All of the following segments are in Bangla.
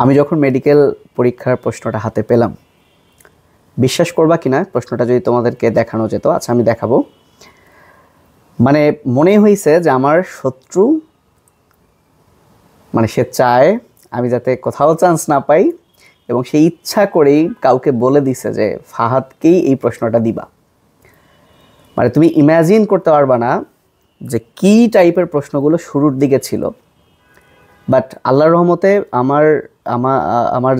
আমি যখন মেডিকেল পরীক্ষার প্রশ্নটা হাতে পেলাম, বিশ্বাস করবা কিনা প্রশ্নটা যদি তোমাদেরকে দেখানো যেত, আচ্ছা আমি দেখাবো। মানে মনে হয়েছে যে আমার শত্রু, মানে সে চায় আমি যাতে কোথাও চান্স না পাই, এবং সে ইচ্ছা করেই কাউকে বলে দিছে যে ফাহাদকেই এই প্রশ্নটা দিবা। মানে তুমি ইমাজিন করতে পারবা না যে কী টাইপের প্রশ্নগুলো শুরুর দিকে ছিল। বাট আল্লাহর রহমতে আমার আমার আমার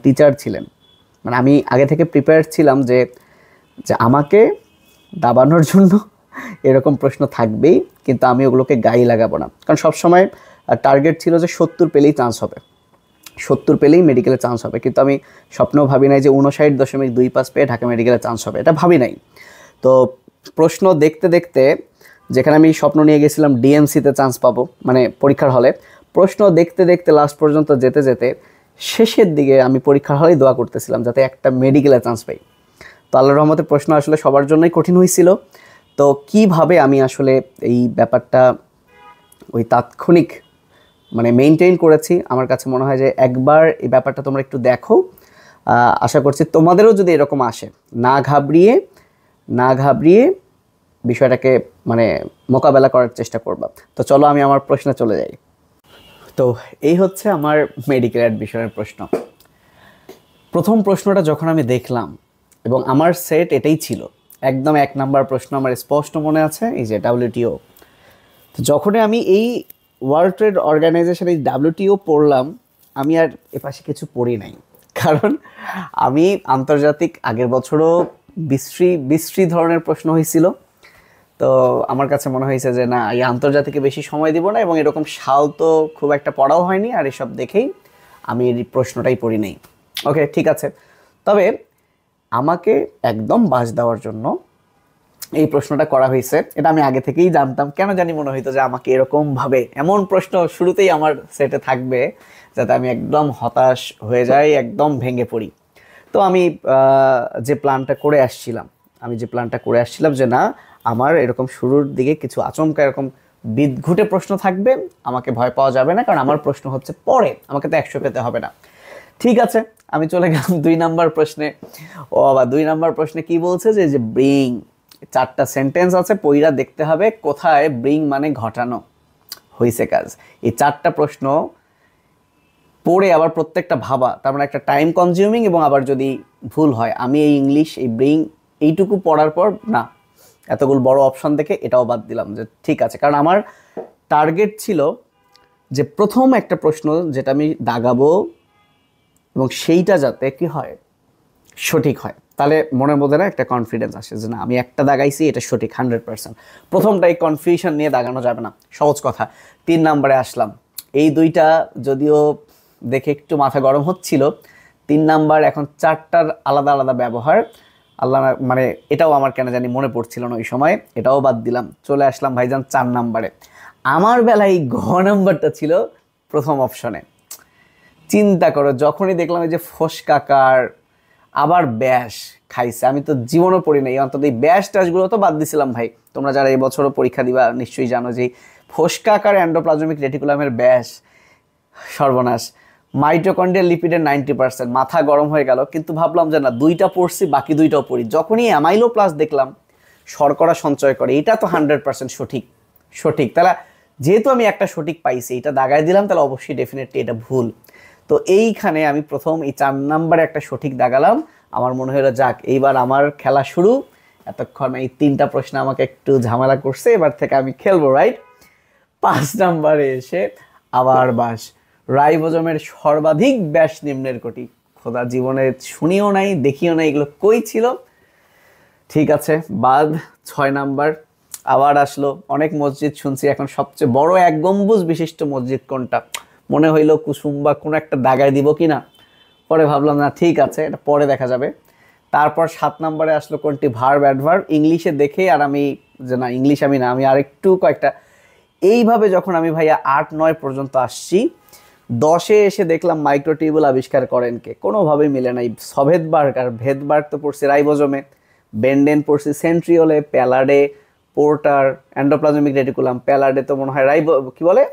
টিচার ছিলেন, মানে আমি আগে থেকে প্রিপেয়ার ছিলাম যে যে আমাকে দাবানোর জন্য এরকম প্রশ্ন থাকবেই, কিন্তু আমি ওগুলোকে গায়ে লাগাবো না। কারণ সবসময় টার্গেট ছিল যে 70 পেলেই চান্স হবে, 70 পেলেই মেডিকেলে চান্স হবে। কিন্তু আমি স্বপ্নেও ভাবি নাই যে 59.25 পেয়ে ঢাকা মেডিকেলে চান্স হবে, এটা ভাবি নাই। তো প্রশ্ন দেখতে দেখতে, যেখানে আমি স্বপ্ন নিয়ে গেছিলাম ডিএমসিতে চান্স পাবো, মানে পরীক্ষার হলে, প্রশ্ন দেখতে দেখতে লাস্ট পর্যন্ত যেতে যেতে শেষের দিকে আমি পরীক্ষার হলেই দোয়া করতেছিলাম যাতে একটা মেডিকেলে চান্স পাই। তো আল্লাহর রহমতের প্রশ্ন আসলে সবার জন্যই কঠিন হয়েছিল। তো কিভাবে আমি আসলে এই ব্যাপারটা ওই তাৎক্ষণিক মানে মেইনটেইন করেছি, আমার কাছে মনে হয় যে একবার এই ব্যাপারটা তোমরা একটু দেখো। আশা করছি তোমাদেরও যদি এরকম আসে, না ঘাবড়িয়ে বিষয়টাকে মানে মোকাবেলা করার চেষ্টা করবা। তো চলো আমি আমার প্রশ্নে চলে যাই। তো এই হচ্ছে আমার মেডিকেল অ্যাডমিশনের প্রশ্ন। প্রথম প্রশ্নটা যখন আমি দেখলাম, এবং আমার সেট এটাই ছিল, একদম 1 নাম্বার প্রশ্ন আমার স্পষ্ট মনে আছে, এই যে WTO। তো যখনই আমি এই ওয়ার্ল্ড ট্রেড অর্গানাইজেশন, এই WTO পড়লাম, আমি আর এপাশে কিছু পড়ি নাই। কারণ আমি আন্তর্জাতিক আগের বছরও বিশ্রী ধরনের প্রশ্ন হয়েছিল। তো আমার কাছে মনে হয়েছে যে না, এই আন্তর্জাতিকে বেশি সময় দিব না, এবং এরকম সাল তো খুব একটা পড়াও হয়নি, আর এসব দেখেই আমি এই প্রশ্নটাই পড়ি নাই। ওকে, ঠিক আছে। তবে আমাকে একদম বাস দেওয়ার জন্য এই প্রশ্নটা করা হয়েছে, এটা আমি আগে থেকেই জানতাম। কেন জানি মনে হইতো যে আমাকে এরকমভাবে এমন প্রশ্ন শুরুতেই আমার সেটে থাকবে যাতে আমি একদম হতাশ হয়ে যাই, একদম ভেঙে পড়ি। তো আমি যে প্ল্যানটা করে আসছিলাম যে না, আমার এরকম শুরুর দিকে কিছু আচমকা এরকম বিদঘুটে প্রশ্ন থাকবে, আমাকে ভয় পাওয়া যাবে না, কারণ আমার প্রশ্ন হচ্ছে পরে, আমাকে তো 100 পেতে হবে না। ঠিক আছে, আমি চলে গেলাম 2 নাম্বার প্রশ্নে। ও বাবা, 2 নাম্বার প্রশ্নে কি বলছে যে যে ব্রিং, 4টা সেন্টেন্স আছে, পইরা দেখতে হবে কোথায় ব্রিং মানে ঘটানো হয়েছে কাজ। এই 4টা প্রশ্ন পড়ে আবার প্রত্যেকটা ভাবা, তার মানে একটা টাইম কনজিউমিং, এবং আবার যদি ভুল হয়, আমি এই ইংলিশ এই ব্রিং এইটুকু পড়ার পর না, এতগুলো বড় অপশন দেখে এটাও বাদ দিলাম যে ঠিক আছে। কারণ আমার টার্গেট ছিল যে প্রথম একটা প্রশ্ন যেটা আমি দাগাবো, এবং সেইটা যাতে কি হয়, সঠিক হয়, তাহলে মনের মধ্যে না একটা কনফিডেন্স আসে যে না, আমি একটা দাগাইছি, এটা সঠিক 100%। প্রথমটাই কনফিউশন নিয়ে দাগানো যাবে না, সহজ কথা। 3 নাম্বারে আসলাম, এই 2টা যদিও দেখে একটু মাথা গরম হচ্ছিল, 3 নাম্বার এখন 4টার আলাদা আলাদা ব্যবহার, আল্লাহ মানে এটাও আমার কেন জানি মনে পড়ছিল না ওই সময়, এটাও বাদ দিলাম। চলে আসলাম ভাইজান 4 নাম্বারে। আমার বেলায় ঘ নাম্বারটা ছিল প্রথম অপশনে। চিন্তা করো, যখনই দেখলাম এই যে ফোসকাকার, আবার ব্যাস খাইছে, আমি তো জীবনও পড়ি নাই, অন্তত এই ব্যাস টাসগুলো তো বাদ দিছিলাম ভাই। তোমরা যারা এই বছরও পরীক্ষা দিবা নিশ্চয়ই জানো যে ফোসকাকার এন্ডোপ্লাজমিক রেটিকুলামের ব্যাস, সর্বনাশ। মাইটোকন্ড্রিয়াল লিপিডের 90%, মাথা গরম হয়ে গেল। কিন্তু ভাবলাম যে না, 2টা পড়ছি, বাকি 2টাও পড়ি। যখনই অ্যামাইলোপ্লাস দেখলাম শর্করা সঞ্চয় করে, এটা তো 100% সঠিক। তাহলে যেহেতু আমি একটা সঠিক পাইছি, এটা দাগায় দিলাম, তাহলে অবশ্যই ডেফিনেটলি এটা ভুল। তো এইখানে আমি প্রথম এই 4 নাম্বারে একটা সঠিক দাগালাম। আমার মনে হলো যাক, এইবার আমার খেলা শুরু। এতক্ষণ এই 3টা প্রশ্ন আমাকে একটু ঝামেলা করছে, এবার থেকে আমি খেলবো, রাইট? 5 নাম্বারে এসে আবার বাস, রাইবোজোমের সর্বাধিক ব্যাস নিম্নের কোটি। খোদা, জীবনে শুনিও নাই, দেখিও নাই, এগুলো কই ছিল। ঠিক আছে, বাদ। 6 নাম্বার আবার আসলো, অনেক মসজিদ শুনছি, এখন সবচেয়ে বড় 1 গম্বুজ বিশিষ্ট মসজিদ কোনটা? মনে হইলো কুসুম বা কোনো একটা দাগায় দিব কিনা, পরে ভাবলাম না ঠিক আছে, এটা পরে দেখা যাবে। তারপর 7 নাম্বারে আসলো কোনটি? Verb adverb. ইংলিশে দেখে আর আমি যে না, ইংলিশ আমি না, আমি আরেকটু কয়েকটা। এইভাবে যখন আমি ভাইয়া 8-9 পর্যন্ত আসছি, 10-এ এসে দেখলাম মাইক্রোটিউবুল আবিষ্কার করেন কে? কোনোভাবেই মিলে নাই। সভেদবার্গ আর ভেদবার্গ তো পড়ছি রাইবোজোমে, বেন্ডেন পড়ছি সেন্ট্রিওলে, প্যালাডে, পোর্টার, এন্ডোপ্লাজমিক রেটিকুলাম। প্যালাডে তো মনে হয় কি বলে,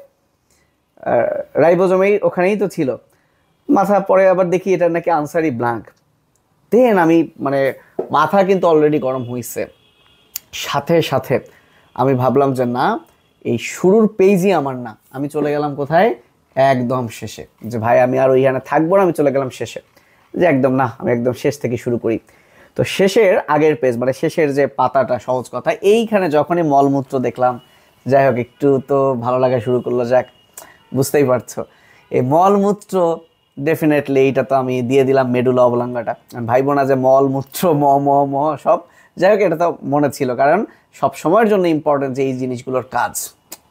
রাইবোজোমেই ওখানেই তো ছিল। মাথা পরে আবার দেখি এটা নাকি আনসারই ব্ল্যাঙ্ক। দেন আমি মানে মাথা কিন্তু অলরেডি গরম হয়েছে, সাথে সাথে আমি ভাবলাম যে না, এই শুরুর পেজই আমার না, আমি চলে গেলাম কোথায়, একদম শেষে, যে ভাই আমি আর ওইখানে থাকবো না, আমি চলে গেলাম শেষে, যে একদম না, আমি একদম শেষ থেকে শুরু করি। তো শেষের আগের পেজ মানে শেষের যে পাতাটা, সহজ কথা, এইখানে যখনই মলমূত্র দেখলাম, যাই হোক একটু তো ভালো লাগা শুরু করলো, যাক বুঝতেই পারছো এই মলমূত্র ডেফিনেটলি এইটা তো আমি দিয়ে দিলাম মেডুলা অবলাঙ্গাটা। ভাইবো না যে মলমূত্র ম ম ম সব, যাই হোক এটা তো মনে ছিল, কারণ সব সময়ের জন্য ইম্পর্টেন্ট যে এই জিনিসগুলোর কাজ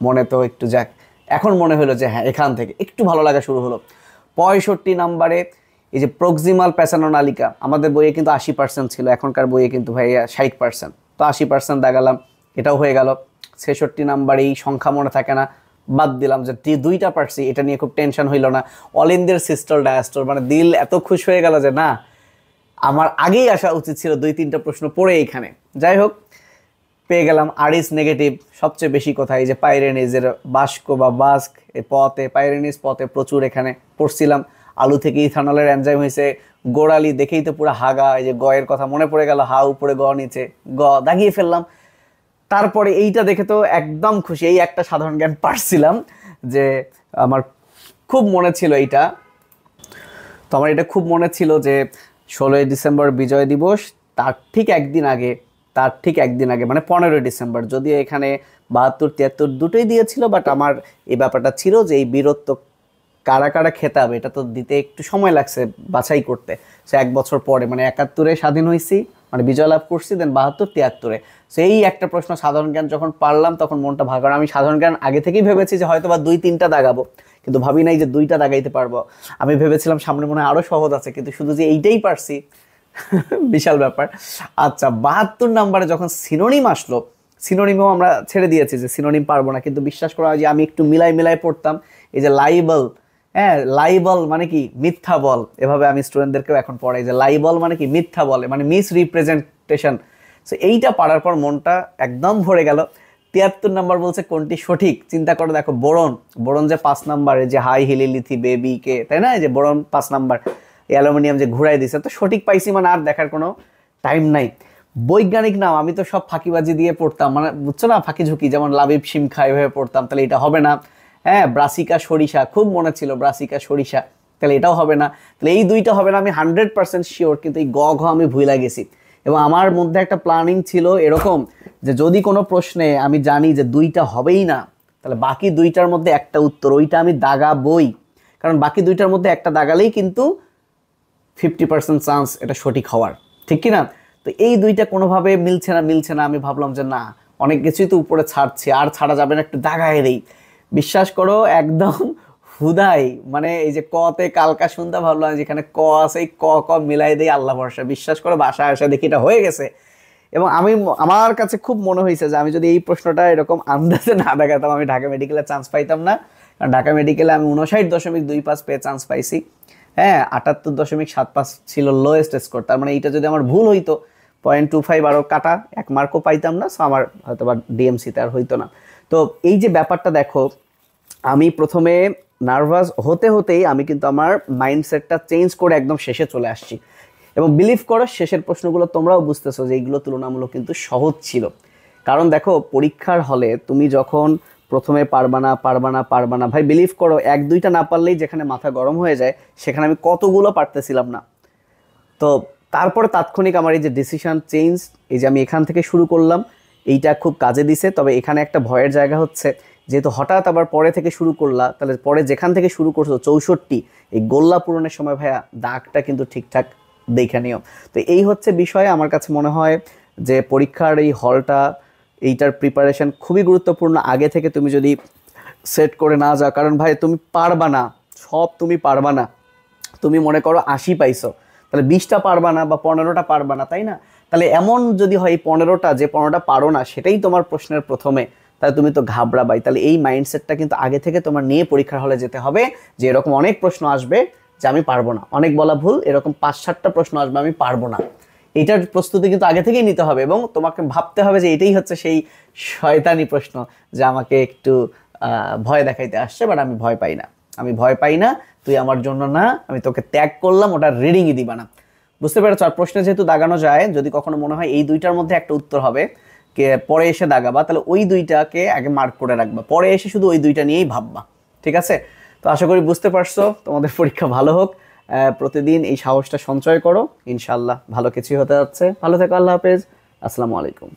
মনে তো একটু, যাক এখন মনে হলো যে হ্যাঁ এখান থেকে একটু ভালো লাগা শুরু হলো। 65 নাম্বারে এই যে প্রক্সিমাল প্যাসানোনালিকা, আমাদের বইয়ে কিন্তু 80% ছিল, এখনকার বইয়ে কিন্তু ভাইয়া 60%, তো 80% দাগালাম, এটাও হয়ে গেল। 66 নাম্বারে এই সংখ্যা মনে থাকে না, বাদ দিলাম, যে দুইটা পারছি, এটা নিয়ে খুব টেনশন হইল না। অল ইন্ডিয়ার সিস্টল ডায়াস্টল, মানে দিল এত খুশি হয়ে গেল যে না, আমার আগেই আসা উচিত ছিল 2-3টা প্রশ্ন পড়ে এইখানে। যাই হোক পেয়ে গেলাম। আরিস নেগেটিভ সবচেয়ে বেশি কোথায়, এই যে পাইরেনিজের বাস্ক বা বাস্ক পথে, পাইরেনিজ পথে প্রচুর এখানে পড়ছিলাম। আলু থেকে ইথানলের এনজাইম হয়েছে, গোড়ালি দেখেই তো পুরো হাগা, এই যে গয়ের কথা মনে পড়ে গেল, হা উপরে গ নিচে গ দাগিয়ে ফেললাম। তারপরে এইটা দেখে তো একদম খুশি, এই একটা সাধারণ জ্ঞান পারছিলাম, যে আমার খুব মনে ছিল এইটা, তো আমার এটা খুব মনে ছিল যে 16ই ডিসেম্বর বিজয় দিবস, তার ঠিক একদিন আগে মানে 15ই ডিসেম্বর, যদিও এখানে 72-73 দুটোই দিয়েছিল, বাট আমার এই ব্যাপারটা ছিল যে এই বীরত্ব কারা কারা খেতাব, এটা তো দিতে একটু সময় লাগছে বাছাই করতে। সে 1 বছর পরে মানে 71-এ স্বাধীন হয়েছি, মানে বিজয় লাভ করছি, দেন 72-73-এ। সো এই একটা প্রশ্ন সাধারণ জ্ঞান যখন পারলাম তখন মনটা ভালো, কারণ আমি সাধারণ জ্ঞান আগে থেকেই ভেবেছি যে হয়তো বা 2-3টা দাগাবো, কিন্তু ভাবি নাই যে 2টা দাগাইতে পারবো। আমি ভেবেছিলাম সামনে মনে হয় আরও সহজ আছে, কিন্তু শুধু যে এইটাই পারছি বিশাল ব্যাপার। আচ্ছা 72 নাম্বারে যখন সিনোনিম আসলো, সিনোনিমও আমরা ছেড়ে দিয়েছি যে সিনোনিম পারবো না, কিন্তু বিশ্বাস করা হয় যে আমি একটু মিলাই পড়তাম। এই যে লাইবল, হ্যাঁ লাইবল মানে কি মিথ্যা বল, এভাবে আমি স্টুডেন্টদেরকেও এখন পড়াই যে লাইবল মানে কি মিথ্যা বলে, মানে মিস রিপ্রেজেন্টেশন। সো এইটা পারার পর মনটা একদম ভরে গেল। 73 নাম্বার বলছে কোনটি সঠিক, চিন্তা করে দেখো, বোরন, বোরন যে 5 নাম্বারে যে হাই হিলিলিথি বেবি কে, তাই না, এই যে বোরন 5 নাম্বার, অ্যালুমিনিয়াম যে ঘুরাই দিছে, তো সঠিক পাইছি, মানে আর দেখার কোনো টাইম নাই। বৈজ্ঞানিক নাম আমি তো সব ফাঁকিবাজি দিয়ে পড়তাম, মানে বুঝছো না, ফাঁকি ঝুঁকি, যেমন লাবিব শিমখা এভাবে পড়তাম, তাহলে এটা হবে না। হ্যাঁ ব্রাসিকা সরিষা খুব মনে ছিল, ব্রাসিকা সরিষা, তাহলে এটাও হবে না, তাহলে এই দুইটা হবে না, আমি 100% শিওর, কিন্তু এই গ ঘ আমি ভুলে গেছি। এবং আমার মধ্যে একটা প্ল্যানিং ছিল এরকম, যে যদি কোনো প্রশ্নে আমি জানি যে 2টা হবেই না, তাহলে বাকি 2টার মধ্যে একটা উত্তর, ওইটা আমি দাগাবই, কারণ বাকি 2টার মধ্যে একটা দাগালেই কিন্তু 50% চান্স এটা সঠিক হওয়ার, ঠিক কি না। তো এই 2টা কোনোভাবে মিলছে না, আমি ভাবলাম যে না, অনেক কিছুই তো উপরে ছাড়ছি, আর ছাড়া যাবে না, একটু দাগায় দেই। বিশ্বাস করো একদম হুদাই, মানে এই যে কতে কালকা শুনতে ভাবলাম, যেখানে ক আছে এই ক ক মিলাই দেই, আল্লাহ ভরসা। বিশ্বাস করো বাসায় আসা দেখি এটা হয়ে গেছে। এবং আমার কাছে খুব মনে হয়েছে যে আমি যদি এই প্রশ্নটা এরকম আন্দাজে না দেখাতাম, আমি ঢাকা মেডিকেলে চান্স পাইতাম না, কারণ ঢাকা মেডিকেলে আমি 59.25 পেয়ে চান্স পাইছি। হ্যাঁ 78.75 ছিল লোয়েস্ট স্কোর, তার মানে এইটা যদি আমার ভুল হইতো 0.25 আরও কাটা, 1 মার্কও পাইতাম না, সো আমার হয়তো বা ডিএমসিতে আর হইতো না। তো এই যে ব্যাপারটা দেখো, আমি প্রথমে নার্ভাস হতেই আমি কিন্তু আমার মাইন্ডসেটটা চেঞ্জ করে একদম শেষে চলে আসছি। এবং বিলিভ করো শেষের প্রশ্নগুলো তোমরাও বুঝতেছো যে এইগুলো তুলনামূলক কিন্তু সহজ ছিল। কারণ দেখো পরীক্ষার হলে তুমি যখন প্রথমে পারবা না ভাই, বিলিভ করো 1-2টা না পারলেই যেখানে মাথা গরম হয়ে যায়, সেখানে আমি কতগুলো পারতেছিলাম না। তো তারপরে তাৎক্ষণিক আমার এই যে ডিসিশন চেঞ্জ, এই যে আমি এখান থেকে শুরু করলাম, এইটা খুব কাজে দিছে। তবে এখানে একটা ভয়ের জায়গা হচ্ছে, যেহেতু হঠাৎ আবার পরে থেকে শুরু করলা, তাহলে পরে যেখান থেকে শুরু করছো 64, এই গোল্লা পূরণের সময় ভাইয়া দাগটা কিন্তু ঠিকঠাক দেখে নিও। তো এই হচ্ছে বিষয়। আমার কাছে মনে হয় যে পরীক্ষার এই হলটা, এইটার প্রিপারেশন খুবই গুরুত্বপূর্ণ, আগে থেকে তুমি যদি সেট করে না যাও। কারণ ভাই তুমি পারবা না, সব তুমি পারবা না। তুমি মনে করো 80 পাইছো, তাহলে 20টা পারবা না বা 15টা পারবা না, তাই না। তাহলে এমন যদি হয় 15টা, যে 15টা পারো না সেটাই তোমার প্রশ্নের প্রথমে, তাহলে তুমি তো ঘাবড়াবাই। তাহলে এই মাইন্ডসেটটা কিন্তু আগে থেকে তোমার নিয়ে পরীক্ষার হলে যেতে হবে, যে এরকম অনেক প্রশ্ন আসবে যে আমি পারবো না, অনেক বলা ভুল, এরকম 5-7টা প্রশ্ন আসবে আমি পারবো না, এইটার প্রস্তুতি কিন্তু আগে থেকেই নিতে হবে। এবং তোমাকে ভাবতে হবে যে এটাই হচ্ছে সেই শয়তানি প্রশ্ন, যে আমাকে একটু ভয় দেখাইতে আসছে, বাট আমি ভয় পাই না। আমি ভয় পাই না, তুই আমার জন্য না, আমি তোকে ত্যাগ করলাম, ওটা রিডিংই দিবা না। বুঝতে পেরেছ? আর প্রশ্নে যেহেতু দাগানো যায়, যদি কখনো মনে হয় এই দুইটার মধ্যে একটা উত্তর হবে, কে পরে এসে দাগাবা, তাহলে ওই দুইটাকে আগে মার্ক করে রাখবা, পরে এসে শুধু ওই দুইটা নিয়েই ভাববা। ঠিক আছে? তো আশা করি বুঝতে পারছো। তোমাদের পরীক্ষা ভালো হোক, প্রতিদিন এই সাহসটা সঞ্চয় করো, ইনশাল্লাহ ভালো কিছুই হতে যাচ্ছে। ভালো থেকো, আল্লাহ হাফেজ, আসসালামু আলাইকুম।